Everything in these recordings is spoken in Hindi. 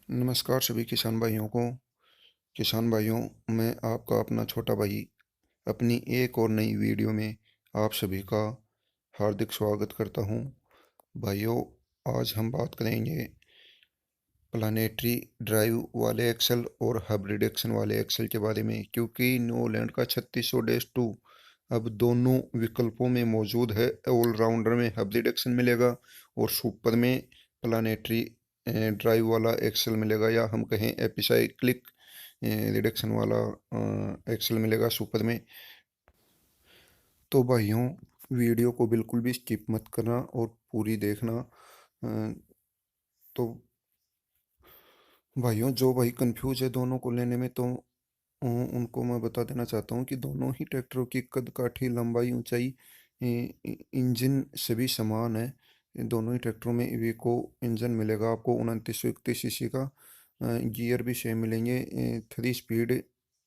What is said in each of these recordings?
नमस्कार सभी किसान भाइयों को। किसान भाइयों, मैं आपका अपना छोटा भाई अपनी एक और नई वीडियो में आप सभी का हार्दिक स्वागत करता हूं। भाइयों, आज हम बात करेंगे प्लानेटरी ड्राइव वाले एक्सेल और हब रिडक्शन वाले एक्सेल के बारे में, क्योंकि न्यूलैंड का 3600-2 अब दोनों विकल्पों में मौजूद है। ऑलराउंडर में हब रिडक्शन मिलेगा और सुपर में प्लानेटरी ड्राइव वाला एक्सेल मिलेगा, या हम कहें एपिसाइक्लिक रिडक्शन वाला एक्सेल मिलेगा सुपर में। तो भाइयों, वीडियो को बिल्कुल भी स्किप मत करना और पूरी देखना। तो भाइयों, जो भाई कंफ्यूज है दोनों को लेने में, तो उनको मैं बता देना चाहता हूँ कि दोनों ही ट्रैक्टरों की कद काठी, लंबाई, ऊंचाई, इंजन सभी समान है। दोनों ही ट्रैक्टरों में इवेको इंजन मिलेगा आपको 2931 सीसी का। गियर भी सेम मिलेंगे। 3 स्पीड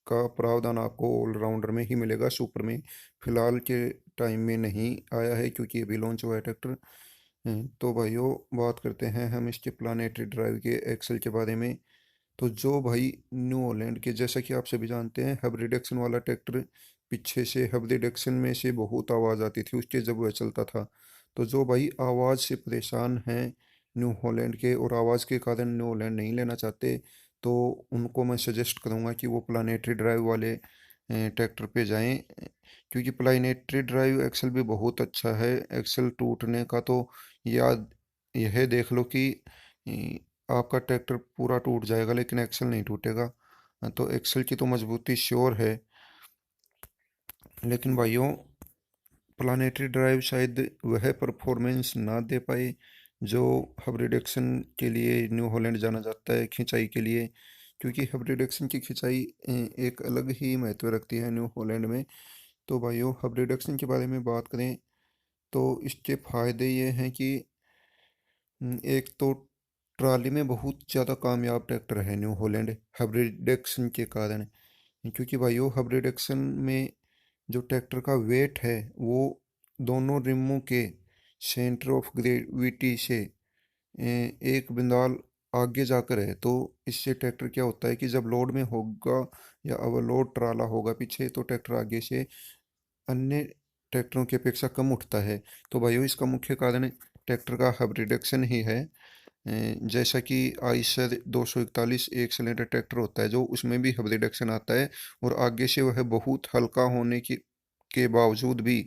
का प्रावधान आपको ऑलराउंडर में ही मिलेगा, सुपर में फिलहाल के टाइम में नहीं आया है क्योंकि अभी लॉन्च हुआ है ट्रैक्टर। तो भाइयों, बात करते हैं हम इसके प्लानेटरी ड्राइव के एक्सल के बारे में। तो जो भाई न्यू हॉलैंड के, जैसा कि आप सभी जानते हैं, हब रिडक्शन वाला ट्रैक्टर, पीछे से हब रिडक्शन में से बहुत आवाज़ आती थी उसके जब वह चलता था। तो जो भाई आवाज़ से परेशान हैं न्यू हॉलैंड के और आवाज़ के कारण न्यू हॉलैंड नहीं लेना चाहते, तो उनको मैं सजेस्ट करूंगा कि वो प्लानेटरी ड्राइव वाले ट्रैक्टर पे जाएं, क्योंकि प्लानेटरी ड्राइव एक्सल भी बहुत अच्छा है। एक्सल टूटने का तो याद यह देख लो कि आपका ट्रैक्टर पूरा टूट जाएगा लेकिन एक्सल नहीं टूटेगा। तो एक्सल की तो मजबूती श्योर है। लेकिन भाइयों, प्लानेटरी ड्राइव शायद वह परफॉर्मेंस ना दे पाए जो हब रिडक्शन के लिए न्यू हॉलैंड जाना जाता है खिंचाई के लिए, क्योंकि हब रिडक्शन की खिंचाई एक अलग ही महत्व रखती है न्यू हॉलैंड में। तो भाइयों, हब रिडक्शन के बारे में बात करें तो इसके फायदे ये हैं कि एक तो ट्राली में बहुत ज़्यादा कामयाब ट्रैक्टर है न्यू हॉलैंड हब रिडक्शन के कारण। क्योंकि भाइयों, हब रिडक्शन में जो ट्रैक्टर का वेट है वो दोनों रिमों के सेंटर ऑफ ग्रेविटी से एक बिंदाल आगे जाकर है। तो इससे ट्रैक्टर क्या होता है कि जब लोड में होगा या ओवरलोड ट्राला होगा पीछे, तो ट्रैक्टर आगे से अन्य ट्रैक्टरों की अपेक्षा कम उठता है। तो भाइयों, इसका मुख्य कारण ट्रैक्टर का हब रिडक्शन ही है। जैसा कि आइसर 241 एक सिलेंडर ट्रैक्टर होता है जो उसमें भी हब रिडक्शन आता है, और आगे से वह बहुत हल्का होने के बावजूद भी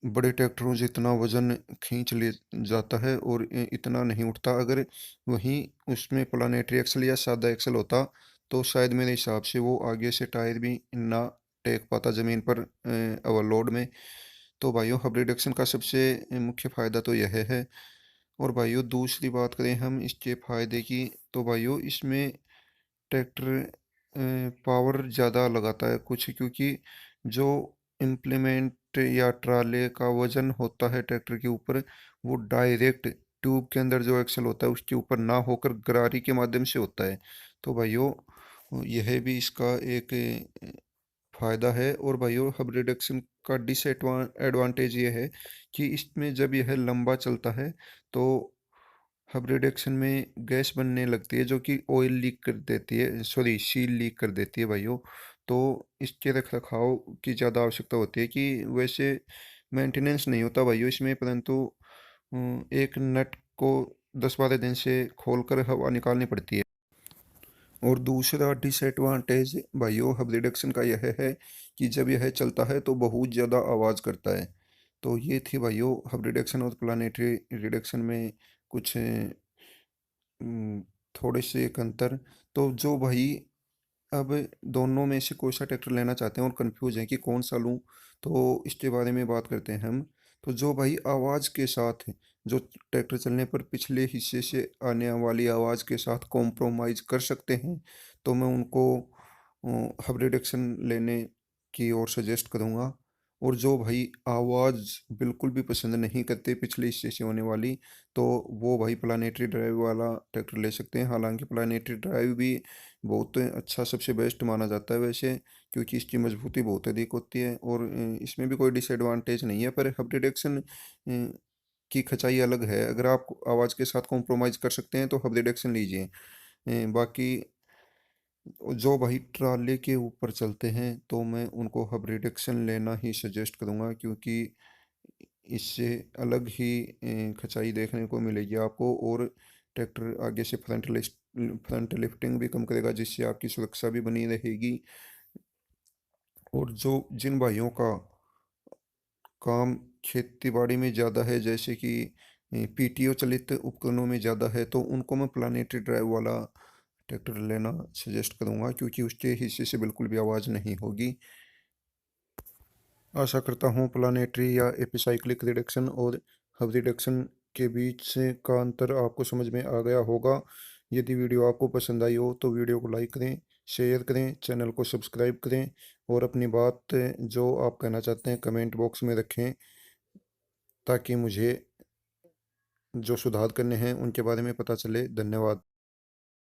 बड़े ट्रैक्टरों से इतना वजन खींच ले जाता है और इतना नहीं उठता। अगर वहीं उसमें प्लानेटरी एक्सल या सादा एक्सल होता तो शायद मेरे हिसाब से वो आगे से टायर भी ना टेक पाता ज़मीन पर ओवरलोड में। तो भाइयों, हब रिडक्शन का सबसे मुख्य फ़ायदा तो यह है। और भाइयों, दूसरी बात करें हम इसके फ़ायदे की, तो भाइयों इसमें ट्रैक्टर पावर ज़्यादा लगाता है कुछ, क्योंकि जो इम्प्लीमेंट या ट्राले का वजन होता है ट्रैक्टर के ऊपर, वो डायरेक्ट ट्यूब के अंदर जो एक्सल होता है उसके ऊपर ना होकर गरारी के माध्यम से होता है। तो भाइयों, यह भी इसका एक फ़ायदा है। और भाइयों, हब रिडक्शन का डिसएडवांटेज ये है कि इसमें जब यह लंबा चलता है तो हब रिडक्शन में गैस बनने लगती है जो कि ऑयल लीक कर देती है, सॉरी सील लीक कर देती है भाइयों। तो इसके रख रखाव की ज़्यादा आवश्यकता होती है, कि वैसे मेंटेनेंस नहीं होता भाइयों इसमें, परंतु एक नट को 10-12 दिन से खोलकर हवा निकालनी पड़ती है। और दूसरा डिसएडवांटेज भाइयों हब रिडक्शन का यह है कि जब यह चलता है तो बहुत ज़्यादा आवाज़ करता है। तो ये थी भाइयों हब रिडक्शन और प्लानेटरी रिडक्शन में कुछ उम, थोड़े से एक अंतर। तो जो भाई अब दोनों में से कोई सा ट्रैक्टर लेना चाहते हैं और कंफ्यूज हैं कि कौन सा लूं, तो इसके बारे में बात करते हैं हम। तो जो भाई आवाज़ के साथ, जो ट्रैक्टर चलने पर पिछले हिस्से से आने वाली आवाज़ के साथ कॉम्प्रोमाइज़ कर सकते हैं, तो मैं उनको हब रिडक्शन लेने की ओर सजेस्ट करूँगा। और जो भाई आवाज़ बिल्कुल भी पसंद नहीं करते पिछले हिस्से से होने वाली, तो वो भाई प्लानेटरी ड्राइव वाला ट्रैक्टर ले सकते हैं। हालांकि प्लानेटरी ड्राइव भी बहुत अच्छा, सबसे बेस्ट माना जाता है वैसे, क्योंकि इसकी मजबूती बहुत अधिक होती है और इसमें भी कोई डिसएडवांटेज नहीं है। पर हब रिडक्शन की खचाई अलग है। अगर आप आवाज़ के साथ कॉम्प्रोमाइज़ कर सकते हैं तो हब रिडक्शन लीजिए। बाकी जो भाई ट्राले के ऊपर चलते हैं तो मैं उनको हब रिडक्शन लेना ही सजेस्ट करूँगा, क्योंकि इससे अलग ही खचाई देखने को मिलेगी आपको। और ट्रैक्टर आगे से फ्रंट लिफ्टिंग भी कम करेगा, जिससे आपकी सुरक्षा भी बनी रहेगी। और जो जिन भाइयों का काम खेती-बाड़ी में ज़्यादा है, जैसे कि पीटीओ चलित उपकरणों में ज़्यादा है, तो उनको मैं प्लानेटरी ड्राइव वाला ट्रैक्टर लेना सजेस्ट करूँगा, क्योंकि उसके हिस्से से बिल्कुल भी आवाज़ नहीं होगी। आशा करता हूँ प्लानेटरी या एपिसाइक्लिक रिडक्शन और हब रिडक्शन के बीच से का अंतर आपको समझ में आ गया होगा। यदि वीडियो आपको पसंद आई हो तो वीडियो को लाइक करें, शेयर करें, चैनल को सब्सक्राइब करें और अपनी बात जो आप कहना चाहते हैं कमेंट बॉक्स में रखें, ताकि मुझे जो सुधार करने हैं उनके बारे में पता चले। धन्यवाद।